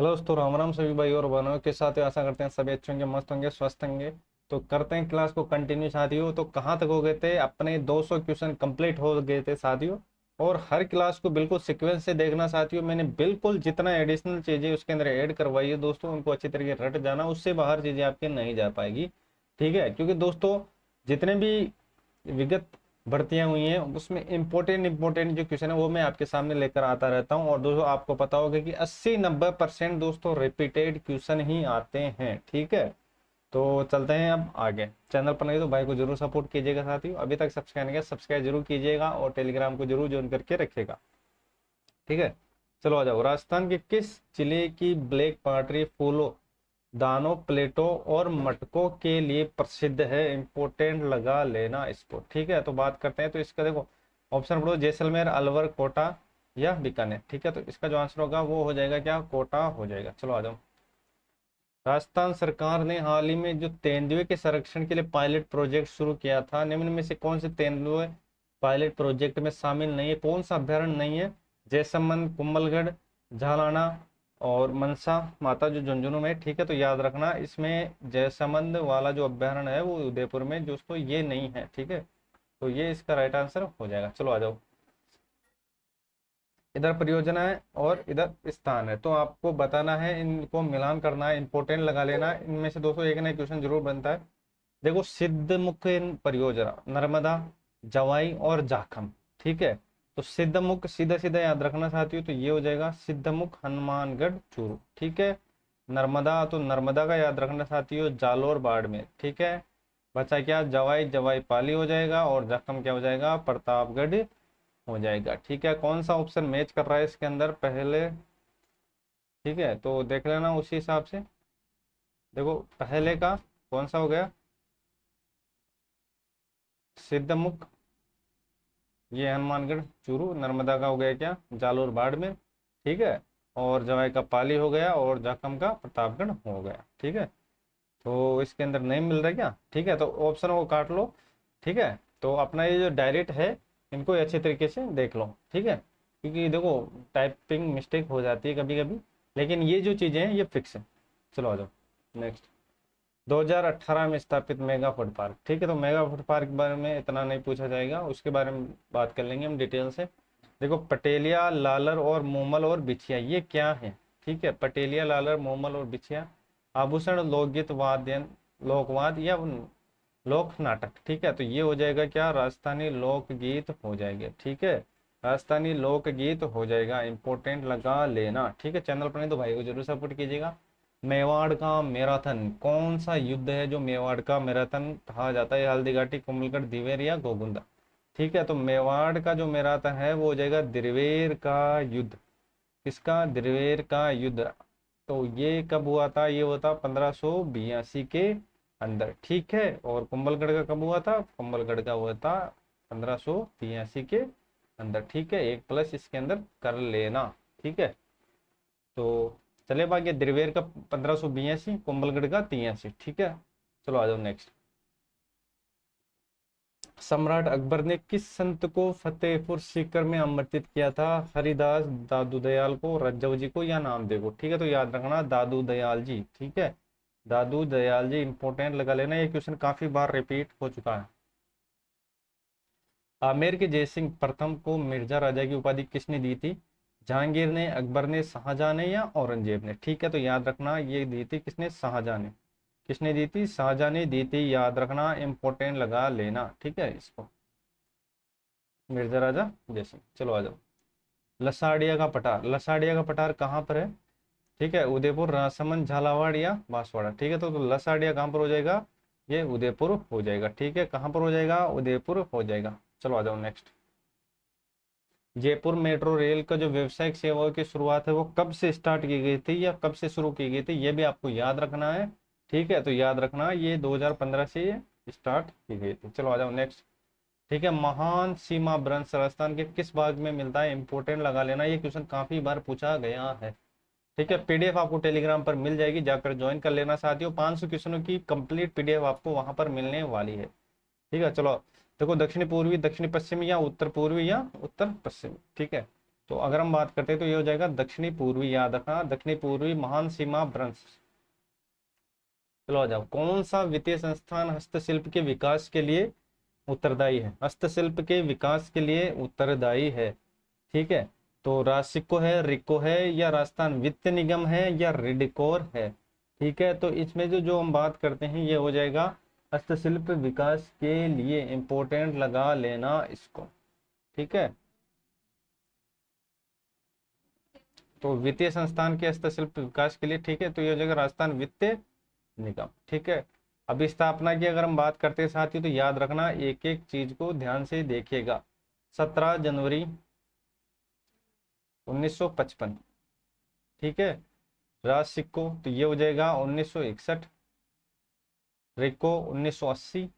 Hello दोस्तों, राम राम सभी भाई और बहनों के साथ। आशा करते हैं सभी अच्छे होंगे, मस्त होंगे, स्वस्थ होंगे। तो करते हैं क्लास को कंटिन्यू साथियों। तो कहाँ तक हो गए थे? अपने 200 क्वेश्चन कंप्लीट हो गए थे साथियों। और हर क्लास को बिल्कुल सीक्वेंस से देखना साथियों। मैंने बिल्कुल जितना एडिशनल चीजें उसके अंदर ऐड करवाई है दोस्तों, उनको अच्छी तरीके रट जाना, उससे बाहर चीजें आपके नहीं जा पाएगी। ठीक है, क्योंकि दोस्तों जितने भी विगत भर्तियां हुई हैं उसमें इंपॉर्टेंट इंपॉर्टेंट जो क्वेश्चन है वो मैं आपके सामने लेकर आता रहता हूं। और दोस्तों आपको पता होगा कि 80-90% दोस्तों रिपीटेड क्वेश्चन ही आते हैं। ठीक है, तो चलते हैं अब आगे। चैनल पर नहीं तो भाई को जरूर सपोर्ट कीजिएगा साथियों। अभी तक सब्सक्राइब नहीं किया, सब्सक्राइब जरूर कीजिएगा और टेलीग्राम को जरूर ज्वाइन करके रखिएगा। ठीक है, चलो आ जाओ। राजस्थान के किस जिले की ब्लैक पॉटरी फूलों, दानों, प्लेटों और मटकों के लिए प्रसिद्ध है? इंपोर्टेंट लगा लेना इसको। ठीक है, तो बात करते हैं। तो इसका देखो ऑप्शन पढ़ो, जैसलमेर, अलवर, कोटा या बीकानेर। ठीक है, तो इसका जो आंसर होगा वो हो जाएगा क्या? कोटा हो जाएगा। चलो आ जाओ। राजस्थान सरकार ने हाल ही में जो तेंदुए के संरक्षण के लिए पायलट प्रोजेक्ट शुरू किया था, निम्न में से कौन से तेंदुए पायलट प्रोजेक्ट में शामिल नहीं है? कौन सा अभ्यारण्य नहीं है? जैसमंद, कुंभलगढ़, झालाना और मनसा माता जो झुंझुनू में है। ठीक है, तो याद रखना इसमें जैसमंद वाला जो अभ्यारण्य है वो उदयपुर में दोस्तों ये नहीं है। ठीक है, तो ये इसका राइट आंसर हो जाएगा। चलो आ जाओ। इधर परियोजना है और इधर स्थान है, तो आपको बताना है, इनको मिलान करना है, इंपोर्टेंट लगा लेना है। इनमें से दोस्तों एक ना क्वेश्चन जरूर बनता है। देखो सिद्धमुख परियोजना, नर्मदा, जवाई और जाखम। ठीक है, तो सिद्धमुख सीधा सीधा याद रखना साथियों, तो ये हो जाएगा सिद्धमुख हनुमानगढ़ चूरू। ठीक है, नर्मदा तो नर्मदा का याद रखना साथियों, जालोर बाड़मेर। ठीक है, बचा क्या? जवाई, जवाई पाली हो जाएगा और जाखम क्या हो जाएगा? प्रतापगढ़ हो जाएगा। ठीक है, कौन सा ऑप्शन मैच कर रहा है इसके अंदर पहले? ठीक है, तो देख लेना उसी हिसाब से। देखो पहले का कौन सा हो गया? सिद्धमुख, ये हनुमानगढ़ चूरू। नर्मदा का हो गया क्या? जालोर बाड़मेर। ठीक है, और जवाई का पाली हो गया और जाखम का प्रतापगढ़ हो गया। ठीक है, तो इसके अंदर नहीं मिल रहा क्या? ठीक है, तो ऑप्शन को काट लो। ठीक है, तो अपना ये जो डायरेक्ट है इनको अच्छे तरीके से देख लो। ठीक है, क्योंकि देखो टाइपिंग मिस्टेक हो जाती है कभी कभी, लेकिन ये जो चीजें हैं ये फिक्स है। चलो आ जाओ नेक्स्ट। 2018 में स्थापित मेगा फूड पार्क। ठीक है, तो मेगा फूड पार्क के बारे में इतना नहीं पूछा जाएगा, उसके बारे में बात कर लेंगे हम डिटेल से। देखो पटेलिया, लालर और मोमल और बिछिया ये क्या है? ठीक है, पटेलिया, लालर, मोमल और बिछिया आभूषण, लोकगीत, वाद्य, लोकवाद या लोक नाटक। ठीक है, तो ये हो जाएगा क्या? राजस्थानी लोकगीत हो जाएगा। ठीक है, राजस्थानी लोकगीत हो जाएगा। इंपॉर्टेंट लगा लेना। ठीक है, चैनल पर नहीं तो भाई को जरूर सपोर्ट कीजिएगा। मेवाड़ का मैराथन, कौन सा युद्ध है जो मेवाड़ का मैराथन कहा जाता है? हल्दी घाटी, कुंभलगढ़, दिवेर या गोगुंदा। ठीक है, तो मेवाड़ का जो मैराथन है वो हो जाएगा द्रिवेर का युद्ध। किसका? द्रिवेर का युद्ध। तो ये कब हुआ था? ये हुआ था 1582 के अंदर। ठीक है, और कुंभलगढ़ का कब हुआ था? कुंभलगढ़ का हुआ था 1582 के अंदर। ठीक है, एक प्लस इसके अंदर कर लेना। ठीक है, तो चले बाकी द्रिवेर का 1582, कुंभलगढ़ का 83। ठीक है, चलो आ जाओ नेक्स्ट। सम्राट अकबर ने किस संत को फतेहपुर सीकर में आमंत्रित किया था? हरिदास, दादू दयाल को, रज्जव जी को या नामदेव को? ठीक है, तो याद रखना दादू दयाल जी। ठीक है, दादू दयाल जी इंपॉर्टेंट लगा लेना, ये क्वेश्चन काफी बार रिपीट हो चुका है। आमेर के जयसिंह प्रथम को मिर्जा राजा की उपाधि किसने दी थी? जहांगीर ने, अकबर ने, शाहजहां ने या औरंगजेब ने? ठीक है, तो याद रखना ये दी थी किसने? शाहजहां ने। किसने दी थी? शाहजहां ने दी थी। याद रखना, इंपॉर्टेंट लगा लेना। ठीक है, इसको मिर्जा राजा जयसिंह। चलो आ जाओ। लसाड़िया का पठार, लसाड़िया का पठार कहाँ पर है? ठीक है, उदयपुर, राजसमंद, झालावाड़ या बांसवाड़ा। ठीक है, तो लसाड़िया कहाँ पर हो जाएगा? ये उदयपुर हो जाएगा। ठीक है, कहाँ पर हो जाएगा? उदयपुर हो जाएगा। चलो आ जाओ नेक्स्ट। जयपुर मेट्रो रेल का जो व्यावसायिक सेवाओं की शुरुआत है वो कब से स्टार्ट की गई थी या कब से शुरू की गई थी? ये भी आपको याद रखना है। ठीक है, तो याद रखना ये 2015 से ये स्टार्ट की गई थी। चलो आ जाओ नेक्स्ट। ठीक है, महान सीमा ब्रंश राजस्थान के किस भाग में मिलता है? इंपोर्टेंट लगा लेना, ये क्वेश्चन काफी बार पूछा गया है। ठीक है, पीडीएफ आपको टेलीग्राम पर मिल जाएगी, जाकर ज्वाइन कर लेना साथियों। 500 क्वेश्चनों की कंप्लीट पीडीएफ आपको वहां पर मिलने वाली है। ठीक है, चलो देखो दक्षिणी पूर्वी, दक्षिणी पश्चिमी या उत्तर पूर्वी या उत्तर पश्चिमी। ठीक है, तो अगर हम बात करते हैं तो ये हो जाएगा दक्षिणी पूर्वी, याद रखना, दक्षिणी पूर्वी महान सीमा भ्रंश। चलो आ जाओ, कौन सा वित्तीय संस्थान हस्तशिल्प के विकास के लिए उत्तरदायी है? हस्तशिल्प के विकास के लिए उत्तरदायी है, ठीक है। तो राशिको है, रिको है, या राजस्थान वित्त निगम है, या रिडकोर है, ठीक है। तो इसमें जो जो हम बात करते हैं ये हो जाएगा हस्तशिल्प विकास के लिए, इंपॉर्टेंट लगा लेना इसको, ठीक है। तो वित्तीय संस्थान के हस्तशिल्प विकास के लिए, ठीक है, तो ये हो जाएगा राजस्थान वित्त निगम, ठीक है। अभी स्थापना की अगर हम बात करते हैं साथियों, तो याद रखना, एक एक चीज को ध्यान से देखिएगा। 17 जनवरी 1955, ठीक है। राज सिक्को तो ये हो जाएगा 1961, रिको 1980,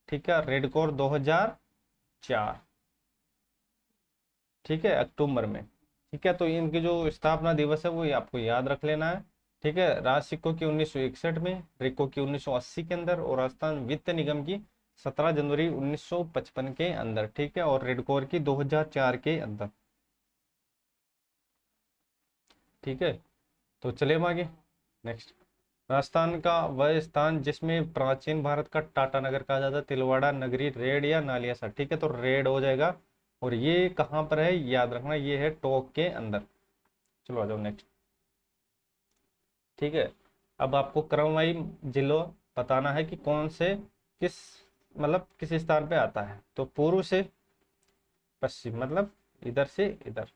ठीक है। रेडकोर 2004, ठीक है, अक्टूबर में, ठीक है। तो इनकी जो स्थापना दिवस है वो आपको याद रख लेना है, ठीक है। राज सिक्को की 1961 में, रिको की 1980 के अंदर, और राजस्थान वित्त निगम की 17 जनवरी 1955 के अंदर, ठीक है, और रेडकोर की 2004 के अंदर, ठीक है। तो चले हम आगे नेक्स्ट। राजस्थान का वह स्थान जिसमें प्राचीन भारत का टाटा नगर कहा जाता है, तिलवाड़ा नगरी, रेड या नालियासा, ठीक है। तो रेड हो जाएगा, और ये कहाँ पर है याद रखना, ये है टोंक के अंदर। चलो आ जाओ नेक्स्ट, ठीक है। अब आपको क्रमवाई जिलों बताना है कि कौन से किस मतलब किस स्थान पे आता है। तो पूर्व से पश्चिम, मतलब इधर से इधर,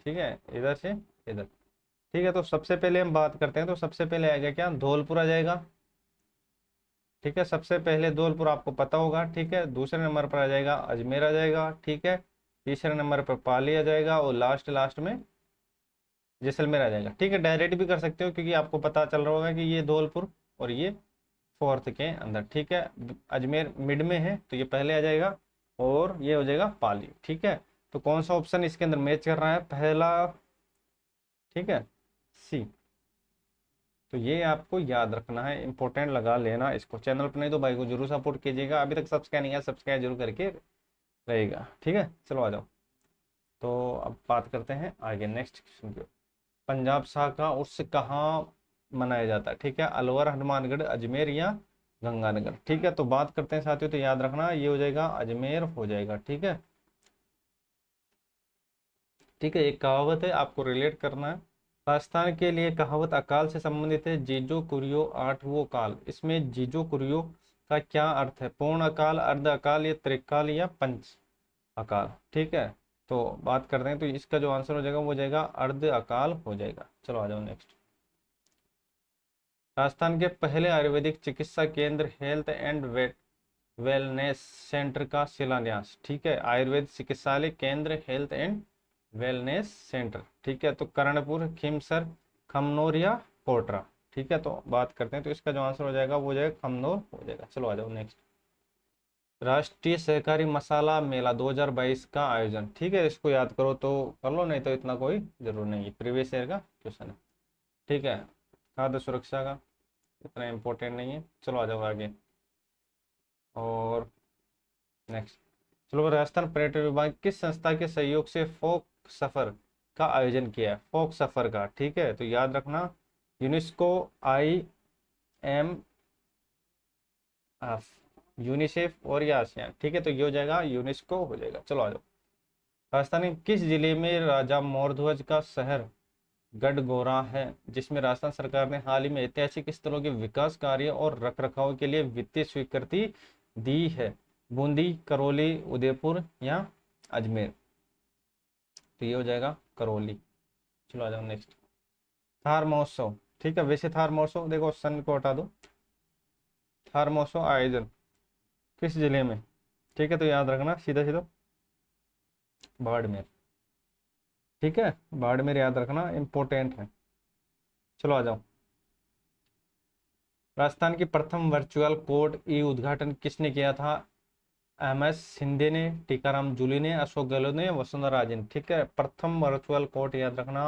ठीक है, इधर से इधर, ठीक है। तो सबसे पहले हम बात करते हैं, तो सबसे पहले आएगा क्या, धौलपुर आ जाएगा, ठीक है। सबसे पहले धौलपुर आपको पता होगा, ठीक है। दूसरे नंबर पर आ जाएगा अजमेर आ जाएगा, ठीक है। तीसरे नंबर पर पाली आ जाएगा, और लास्ट लास्ट में जैसलमेर आ जाएगा, ठीक है। डायरेक्ट भी कर सकते हो क्योंकि आपको पता चल रहा होगा कि ये धौलपुर और ये फोर्थ के अंदर, ठीक है। अजमेर मिड में है तो ये पहले आ जाएगा, और ये हो जाएगा पाली, ठीक है। तो कौन सा ऑप्शन इसके अंदर मैच कर रहा है, पहला, ठीक है, सी। तो ये आपको याद रखना है, इंपॉर्टेंट लगा लेना इसको। चैनल पर नहीं तो भाई को जरूर सपोर्ट कीजिएगा, अभी तक सब्सक्राइब नहीं है, सब्सक्राइब जरूर करके रहेगा, ठीक है। चलो आ जाओ, तो अब बात करते हैं आगे नेक्स्ट क्वेश्चन की। पंजाब शाखा उर्स कहाँ मनाया जाता है, ठीक है। अलवर, हनुमानगढ़, अजमेर या गंगानगर, ठीक है। तो बात करते हैं साथियों, तो याद रखना ये हो जाएगा अजमेर हो जाएगा, ठीक है, ठीक है। एक कहावत है, आपको रिलेट करना है। राजस्थान के लिए कहावत अकाल से संबंधित है, जीजो कुरियो आठवो काल। इसमें जीजो कुरियो का क्या अर्थ है, पूर्ण अकाल, अर्ध अकाल, या त्रिकाल, या पंच अकाल, ठीक है। तो बात करते हैं, तो इसका जो आंसर हो जाएगा वो हो जाएगा अर्ध अकाल हो जाएगा। चलो आ जाओ नेक्स्ट। राजस्थान के पहले आयुर्वेदिक चिकित्सा केंद्र हेल्थ एंड वेलनेस सेंटर का शिलान्यास, ठीक है। आयुर्वेद चिकित्सालय केंद्र हेल्थ एंड वेलनेस सेंटर, ठीक है। तो कर्णपुर, खिमसर, खमनोर या कोटरा, ठीक है। तो बात करते हैं, तो इसका जो आंसर हो जाएगा वो हो जाएगा खमनोर हो जाएगा। चलो आ जाओ नेक्स्ट। राष्ट्रीय सहकारी मसाला मेला 2022 का आयोजन, ठीक है। इसको याद करो तो कर लो, नहीं तो इतना कोई जरूर नहीं है, प्रीवियस ईयर का क्वेश्चन है, ठीक है। खाद्य सुरक्षा का इतना इम्पोर्टेंट नहीं है। चलो आ जाओ आगे, और नेक्स्ट। चलो, राजस्थान पर्यटन विभाग किस संस्था के सहयोग से फोक सफर का आयोजन किया है, फोक सफर का, ठीक है। तो याद रखना, यूनेस्को, IM, यूनिसेफ और या आसियान, ठीक है। तो ये हो जाएगा यूनेस्को हो जाएगा। चलो आ जाओ। राजस्थान के किस जिले में राजा मोरध्वज का शहर गढ़गोरा है, जिसमें राजस्थान सरकार ने हाल ही में ऐतिहासिक स्थलों के विकास कार्य और रखरखाव के लिए वित्तीय स्वीकृति दी है? बूंदी, करौली, उदयपुर या अजमेर? तो ये हो जाएगा करौली। चलो आ जाओ नेक्स्ट। थार महोत्सव, ठीक है। वैसे थार महोत्सव देखो, सन को हटा दो, थार महोत्सव आयोजन किस जिले में, ठीक है। तो याद रखना सीधा सीधा बाड़मेर, ठीक है। बाड़मेर याद रखना, इंपॉर्टेंट है। चलो आ जाओ। राजस्थान की प्रथम वर्चुअल कोर्ट ई उद्घाटन किसने किया था? MS शिंदे ने, टीकाराम जूली ने, अशोक गहलोत ने, वसुंधरा राजे ने, ठीक है। प्रथम वर्चुअल कोर्ट याद रखना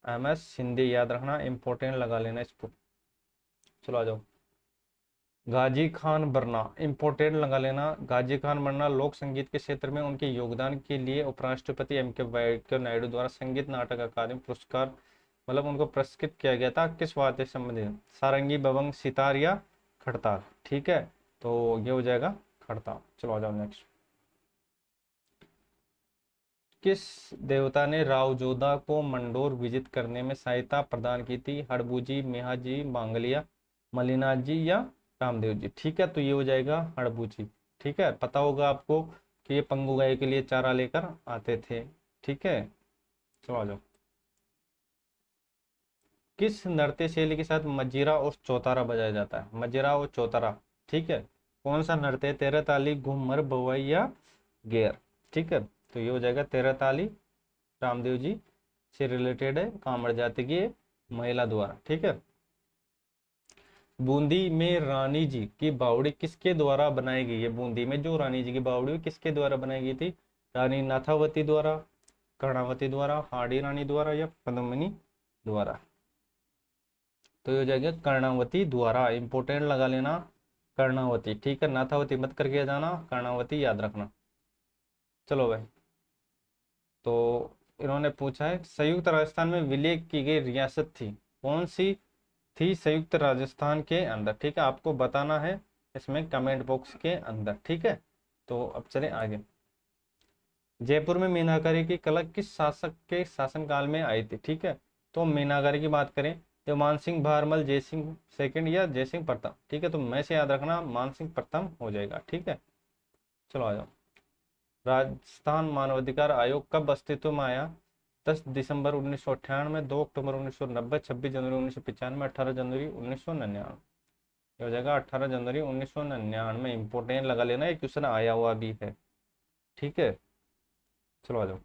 MS शिंदे, याद रखना, इंपॉर्टेंट लगा लेना इसको। चलो आ जाओ। गाजी खान बरना, इंपोर्टेंट लगा लेना। गाजी खान बरना लोक संगीत के क्षेत्र में उनके योगदान के लिए उपराष्ट्रपति M.K. वेंकैया नायडू द्वारा संगीत नाटक अकादमी पुरस्कार, मतलब उनको पुरस्कृत किया गया था किस वाद्य से संबंधित? सारंगी, बबंग, सितार या खड़ताल? ठीक है, तो ये हो जाएगा खड़ताल। चलो आ जाओ नेक्स्ट। किस देवता ने रावजोधा को मंडोर विजित करने में सहायता प्रदान की थी? हड़बूजी, मेहाजी, मांगलिया, मलिनाथ जी या रामदेव जी? ठीक है, तो ये हो जाएगा हड़बूजी। ठीक है, पता होगा आपको कि ये पंगु गाय के लिए चारा लेकर आते थे। ठीक है, चलो आ जाओ। किस नृत्य शैली के साथ मजीरा और चौतारा बजाया जाता है? मजीरा और चौतारा, ठीक है, कौन सा नृत्य? तेरह ताली, घूमर, भवाई या गेर? ठीक है, तो ये हो जाएगा तेरह ताली, रामदेव जी से रिलेटेड है, कांवड़ जाति की महिला द्वारा। ठीक है, बूंदी में रानी जी की बावड़ी किसके द्वारा बनाई गई है? बूंदी में जो रानी जी की बावड़ी किसके द्वारा बनाई गई थी? रानी नाथावती द्वारा, कर्णावती द्वारा, हाड़ी रानी द्वारा या पद्मिनी द्वारा? तो ये हो जाएगा कर्णावती द्वारा। इंपोर्टेंट लगा लेना कर्णावती। ठीक है, नाथावती मत करके जाना, कर्णावती याद रखना। चलो भाई, तो इन्होंने पूछा है संयुक्त राजस्थान में विलय की गई रियासत थी, कौन सी थी संयुक्त राजस्थान के अंदर? ठीक है, आपको बताना है इसमें कमेंट बॉक्स के अंदर। ठीक है, तो अब चले आगे। जयपुर में मीनाकारी की कला किस शासक के शासनकाल में आई थी? ठीक है, तो मीनाकारी की बात करें तो मानसिंह भारमल, जयसिंह सेकंड या जयसिंह प्रथम? ठीक है, तो मैं से याद रखना मानसिंह प्रथम हो जाएगा। ठीक है, चलो आ जाओ। राजस्थान मानवाधिकार आयोग कब अस्तित्व में आया? 10 दिसंबर 1998, 2 अक्टूबर 1990, 26 जनवरी 1995, 18 जनवरी 1999? हो जाएगा 18 जनवरी 1999। इंपोर्टेंट लगा लेना, ये क्वेश्चन आया हुआ भी है। ठीक है, चलो आ जाओ।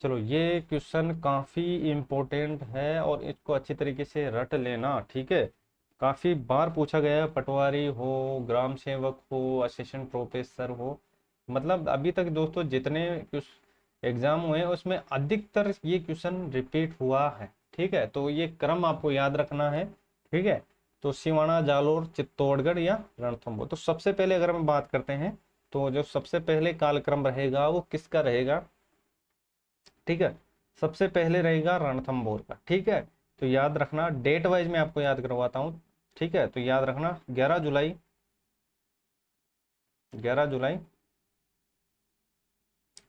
चलो, ये क्वेश्चन काफी इंपॉर्टेंट है और इसको अच्छी तरीके से रट लेना। ठीक है, काफी बार पूछा गया है, पटवारी हो, ग्राम सेवक हो, असिस्टेंट प्रोफेसर हो, मतलब अभी तक दोस्तों जितने एग्जाम हुए उसमें अधिकतर ये क्वेश्चन रिपीट हुआ है। ठीक है, तो ये क्रम आपको याद रखना है। ठीक है, तो सिवाना, जालोर, चित्तौड़गढ़ या रणथंभौर? तो सबसे पहले अगर हम बात करते हैं तो जो सबसे पहले कालक्रम रहेगा वो किसका रहेगा? ठीक है, सबसे पहले रहेगा रणथंभौर का। ठीक है, तो याद रखना, डेट वाइज मैं आपको याद करवाता हूँ। ठीक है, तो याद रखना 11 जुलाई, 11 जुलाई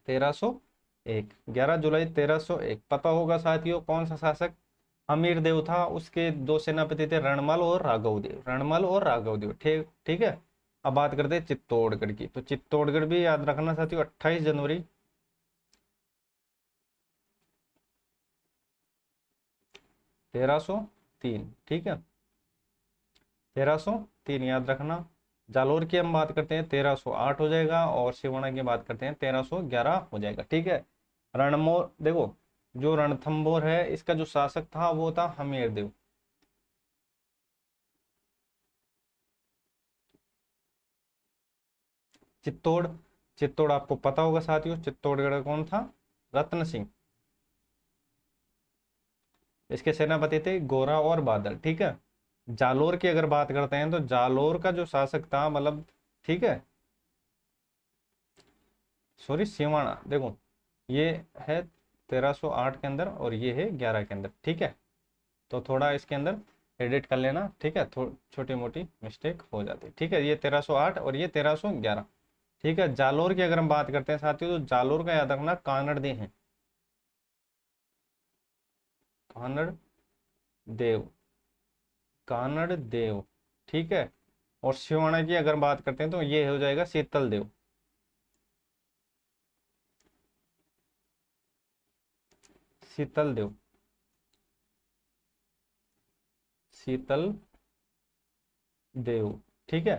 1301, 11 जुलाई 1301। पता होगा साथियों कौन सा शासक हमीर देव था? उसके दो सेनापति थे, रणमल और राघवदेव, रणमल और राघवदेव। ठीक, ठीक है। अब बात करते हैं चित्तौड़गढ़ की, तो चित्तौड़गढ़ भी याद रखना साथियों 28 जनवरी 1303। ठीक है, 1303 याद रखना। जालोर की हम बात करते हैं 1308 हो जाएगा, और सिवाना की बात करते हैं 1311 हो जाएगा। ठीक है, रणमोर देखो, जो रणथंभौर है इसका जो शासक था वो था हमीरदेव। चित्तौड़, चित्तौड़ आपको पता होगा साथियों, चित्तौड़गढ़ का कौन था? रत्न सिंह। इसके सेनापति थे गोरा और बादल। ठीक है, जालोर की अगर बात करते हैं तो जालोर का जो शासक था, मतलब, ठीक है, सॉरी सिवाना, देखो ये है 1308 के अंदर और ये है 11 के अंदर। ठीक है, तो थोड़ा इसके अंदर एडिट कर लेना। ठीक है, छोटी मोटी मिस्टेक हो जाती है। ठीक है, ये 1308 और ये 1311। ठीक है, जालोर की अगर हम बात करते हैं साथियों तो जालोर का याद रखना कानड़ दे हैं, कानड़ देव, कानड़ देव। ठीक है, और सिवाना की अगर बात करते हैं तो ये हो जाएगा शीतल देव, शीतल देव, शीतल देव। ठीक है,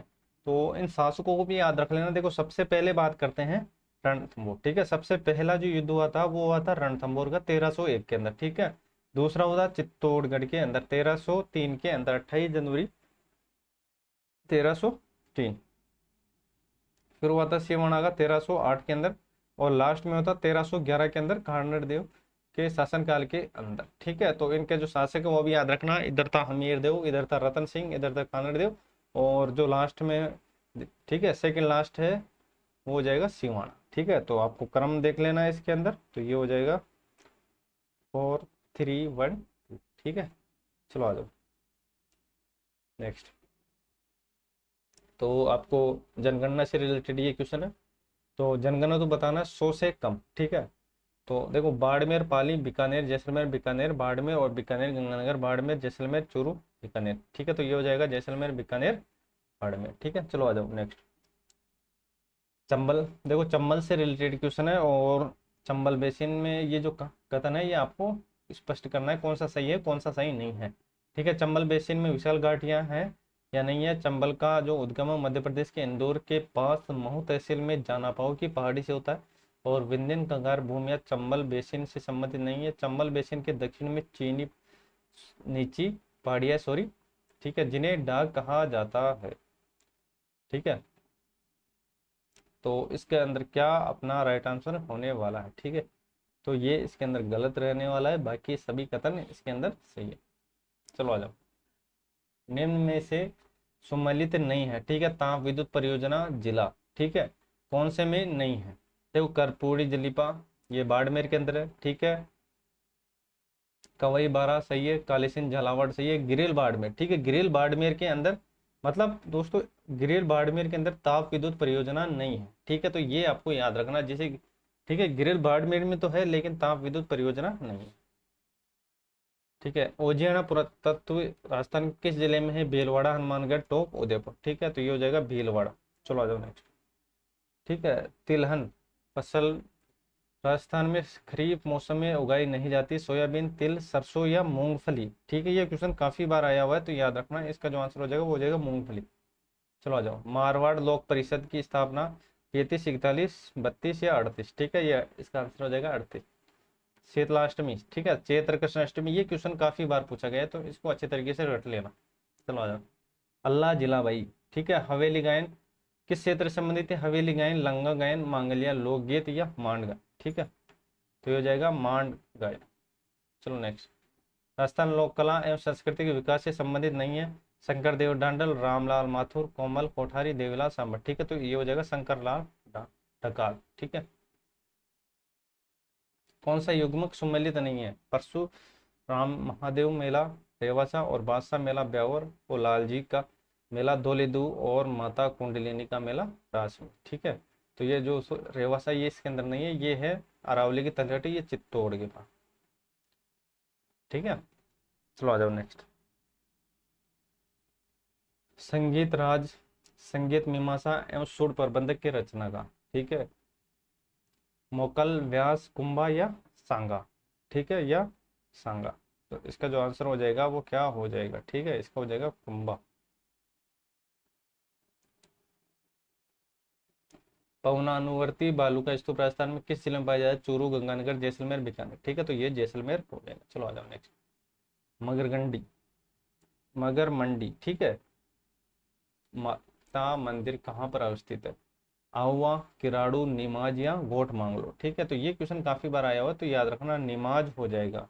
तो इन शासकों को भी याद रख लेना। देखो सबसे पहले बात करते हैं रणथंभौर। ठीक है, सबसे पहला जो युद्ध हुआ था वो हुआ था रणथंभौर का 1301 के अंदर। ठीक है, दूसरा हुआ चित्तौड़गढ़ के अंदर 1303 के अंदर, 28 जनवरी 1303। फिर हुआ था सिवाना का 1308 के अंदर, और लास्ट में होता 1311 के अंदर कानड़ देव के शासनकाल के अंदर। ठीक है, तो इनके जो शासक है वो भी याद रखना, इधर था हमीर देव, इधर था रतन सिंह, इधर था कानड़ देव, और जो लास्ट में, ठीक है, सेकंड लास्ट है वो हो जाएगा सिवाना। ठीक है, तो आपको क्रम देख लेना है इसके अंदर, तो ये हो जाएगा 4 3 1 2। ठीक है, चलो आ जाओ नेक्स्ट। तो आपको जनगणना से रिलेटेड ये क्वेश्चन है। तो जनगणना तो बताना है 100 से कम। ठीक है, तो देखो बाड़मेर, पाली, बीकानेर, जैसलमेर, बीकानेर, बाड़मेर और बीकानेर, गंगानगर, बाड़मेर, जैसलमेर, चूरू, बीकानेर। ठीक है, तो ये हो जाएगा जैसलमेर, बीकानेर, बाड़मेर। ठीक है, चलो आ जाओ नेक्स्ट। चंबल, देखो चंबल से रिलेटेड क्वेश्चन है, और चंबल बेसिन में ये जो कथन है ये आपको स्पष्ट करना है कौन सा सही है कौन सा सही नहीं है। ठीक है, चंबल बेसिन में विशाल घाटियां हैं या नहीं है। चंबल का जो उद्गम है मध्य प्रदेश के इंदौर के पास महू तहसील में जानापाव की पहाड़ी से होता है, और विंध्यन कंगार भूमि या चंबल बेसिन से संबंधित नहीं है। चंबल बेसिन के दक्षिण में चीनी नीची पहाड़ियाँ, सॉरी, ठीक है, जिन्हें डाग कहा जाता है। ठीक है, तो इसके अंदर क्या अपना राइट आंसर होने वाला है। ठीक है, तो ये इसके अंदर गलत रहने वाला है, बाकी सभी कथन इसके अंदर सही है। चलो आ जाओ। निम्न में से सम्मिलित नहीं है। ठीक है, ताप विद्युत परियोजना जिला, ठीक है, कौन से में नहीं है। देखो कर्पूरी जलीपा, ये बाड़मेर के अंदर है। ठीक है, कवई बारा सही है, कालीसिंध झालावाड़ सही है, गिरिल बाड़मेर, ठीक है, गिरिल बाड़मेर के अंदर, मतलब दोस्तों गिरिल बाड़मेर के अंदर ताप विद्युत परियोजना नहीं है। ठीक है, तो ये आपको याद रखना, जैसे, ठीक है, गिरिल बाड़मेर में तो है लेकिन ताप विद्युत परियोजना नहीं है। ठीक है, ओजियाना पुरातत्व राजस्थान के किस जिले में है। भीलवाड़ा, हनुमानगढ़, टोंक, उदयपुर। ठीक है, तो ये हो जाएगा भीलवाड़ा। चलो आ जाओ नेक्स्ट। ठीक है, तिलहन फसल राजस्थान में खरीफ मौसम में उगाई नहीं जाती। सोयाबीन, तिल, सरसों या मूंगफली। ठीक है, ये क्वेश्चन काफी बार आया हुआ है, तो याद रखना इसका जो आंसर हो जाएगा वो हो जाएगा मूंगफली। चलो आ जाओ। मारवाड़ लोक परिषद की स्थापना 33, 41, 32 या 38। ठीक है, ये इसका आंसर हो जाएगा 38। शीतलाष्टमी, ठीक है, चैत्र कृष्ण अष्टमी, ये क्वेश्चन काफी बार पूछा गया है, तो इसको अच्छे तरीके से रट लेना। चलो आ जाओ। अल्लाह जिला भाई, ठीक है, हवेली गायन किस क्षेत्र से संबंधित है। हवेली गायन, लंगा गायन, मांगलिया लोकगीत या मांड गायन। ठीक है, तो ये हो जाएगा मांड गायन। चलो नेक्स्ट। राजस्थान लोक कला एवं संस्कृति के विकास से संबंधित नहीं है। शंकर देव डांडल, रामलाल माथुर, कोमल कोठारी, देवीलाल सांबर। ठीक है, तो ये हो जाएगा शंकर लाल ढकाल। ठीक है, कौन सा युग्मक सम्मिलित नहीं है। परशु राम महादेव मेला रेवासा, और बादशाह मेला ब्यावर, और लाल जी का मेला धौलीदू, और माता कुंडलिनी का मेला रास में। ठीक है, तो ये जो रेवासा ये इसके अंदर नहीं है, ये है अरावली की तलहटी, ये चित्तौड़ के पास। ठीक है, चलो आ जाओ नेक्स्ट। संगीत राज संगीत मीमांसा एवं सुर प्रबंधक के रचना का। ठीक है, मोकल, व्यास, कुंभा या सांगा। ठीक है, या सांगा। तो इसका जो आंसर हो जाएगा वो क्या हो जाएगा। ठीक है, इसका हो जाएगा कुंभा। पवनानुवर्ती बालू का स्तूप राजस्थान में किस जिले में पाया जाता है। चूरू, गंगानगर, जैसलमेर, बीकानेर। ठीक है, तो ये जैसलमेर हो जाएगा। चलो आ जाओ नेक्स्ट। मगरगंडी मगर मंडी, ठीक है, माता मंदिर कहाँ पर अवस्थित है। आहुआ, किराड़ू, निमाज या गोठ मांगलो। ठीक है, तो ये क्वेश्चन काफी बार आया हुआ है, तो याद रखना निमाज हो जाएगा।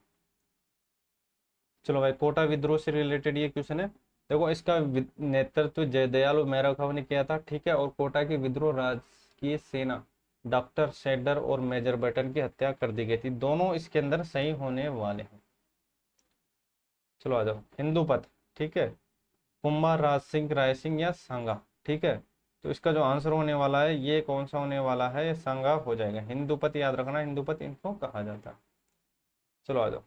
चलो भाई, कोटा विद्रोह से रिलेटेड ये क्वेश्चन है। देखो इसका नेतृत्व जयदयाल मैराखाव ने किया था। ठीक है, और कोटा के विद्रोह राजकीय सेना डॉक्टर शेडर और मेजर बटन की हत्या कर दी गई थी। दोनों इसके अंदर सही होने वाले हैं। चलो आ जाओ। हिंदू पथ, ठीक है, कुंभा, राज सिंह, राय सिंह या सांगा। ठीक है, तो इसका जो आंसर होने वाला है ये कौन सा होने वाला है, ये सांगा हो जाएगा। हिंदूपत याद रखना, हिंदूपत इनको कहा जाता है। चलो आ जाओ।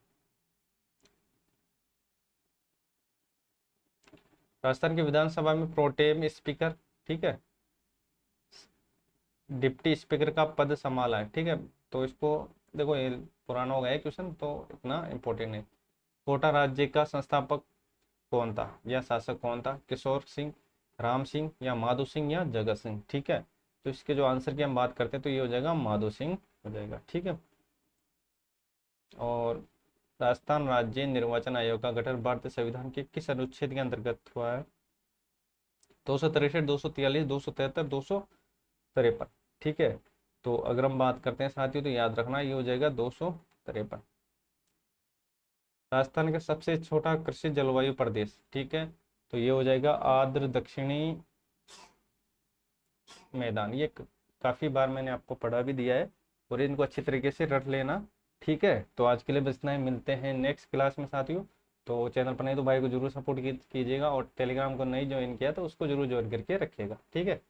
राजस्थान की विधानसभा में प्रोटेम स्पीकर, ठीक है, डिप्टी स्पीकर का पद संभाला है। ठीक है, तो इसको देखो ये पुराना हो गया है क्वेश्चन, तो इतना इम्पोर्टेंट नहीं। कोटा राज्य का संस्थापक कौन था या शासक कौन था। किशोर सिंह, राम सिंह या माधो सिंह या जगत सिंह। ठीक है, तो इसके जो आंसर की हम बात करते हैं तो ये हो जाएगा माधो सिंह हो जाएगा। ठीक है, और राजस्थान राज्य निर्वाचन आयोग का गठन भारतीय संविधान के किस अनुच्छेद के अंतर्गत हुआ है। 263, 243, 273, 253। ठीक है, तो अगर हम बात करते हैं साथियों तो याद रखना ये हो जाएगा 253। राजस्थान का सबसे छोटा कृषि जलवायु प्रदेश, ठीक है, तो ये हो जाएगा आर्द्र दक्षिणी मैदान। ये काफ़ी बार मैंने आपको पढ़ा भी दिया है और इनको अच्छी तरीके से रट लेना। ठीक है, तो आज के लिए बस इतना ही, मिलते हैं नेक्स्ट क्लास में साथियों। तो चैनल पर नहीं तो भाई को जरूर सपोर्ट कीजिएगा, और टेलीग्राम को नहीं ज्वाइन किया तो उसको जरूर ज्वाइन करके रखिएगा। ठीक है।